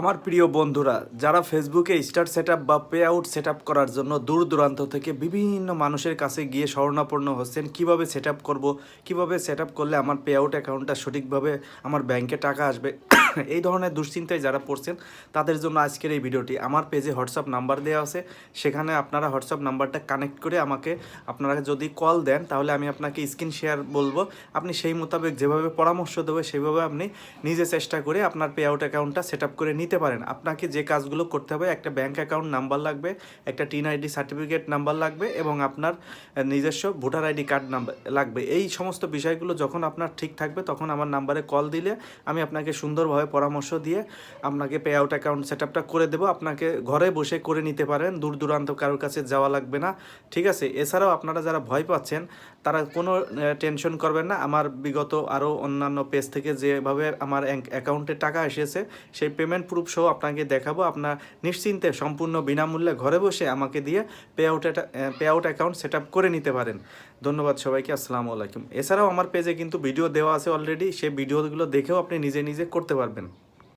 আমার প্রিয় বন্ধুরা, যারা ফেসবুকে স্টার সেটআপ বা পে আউট সেটআপ করার জন্য দূর দূরান্ত থেকে বিভিন্ন মানুষের কাছে গিয়ে শরণাপন্ন হচ্ছেন, কিভাবে সেটআপ করব, কিভাবে সেটআপ করলে আমার পে আউট অ্যাকাউন্টটা সঠিকভাবে আমার ব্যাংকে টাকা আসবে, এই ধরনের দুশ্চিন্তায় যারা পড়ছেন তাদের জন্য আজকের এই ভিডিওটি। আমার পেজে হোয়াটসঅ্যাপ নাম্বার দেওয়া আছে, সেখানে আপনারা হোয়াটসঅ্যাপ নাম্বারটা কানেক্ট করে আমাকে আপনারা যদি কল দেন তাহলে আমি আপনাকে স্ক্রিন শেয়ার বলবো, আপনি সেই মোতাবেক যেভাবে পরামর্শ দেবে সেইভাবে আপনি নিজে চেষ্টা করে আপনার পে আউট অ্যাকাউন্টটা সেট আপ করে নিতে পারেন। আপনাকে যে কাজগুলো করতে হবে, একটা ব্যাঙ্ক অ্যাকাউন্ট নাম্বার লাগবে, একটা টিন আইডি সার্টিফিকেট নাম্বার লাগবে এবং আপনার নিজস্ব ভোটার আইডি কার্ড নাম্বার লাগবে। এই সমস্ত বিষয়গুলো যখন আপনার ঠিক থাকবে তখন আমার নাম্বারে কল দিলে আমি আপনাকে সুন্দরভাবে পরামর্শ দিয়ে আপনাকে পে আউট অ্যাকাউন্ট সেট আপটা করে দেবো। আপনাকে ঘরে বসে করে নিতে পারেন, দূর দূরান্ত কারোর কাছে যাওয়া লাগবে না, ঠিক আছে? এছাড়াও আপনারা যারা ভয় পাচ্ছেন তারা কোনো টেনশন করবেন না। আমার বিগত আরও অন্যান্য পেজ থেকে যেভাবে আমার অ্যাকাউন্টে টাকা এসেছে সেই পেমেন্ট প্রুফ সহ আপনাকে দেখাবো। আপনার নিশ্চিন্তে সম্পূর্ণ বিনামূল্যে ঘরে বসে আমাকে দিয়ে pay out account set up করে নিতে পারেন। ধন্যবাদ সবাইকে, আসসালামু আলাইকুম। এছাড়াও আমার পেজে কিন্তু ভিডিও দেওয়া আছে অলরেডি, সেই ভিডিওগুলো দেখেও আপনি নিজে নিজে করতে পারবেন।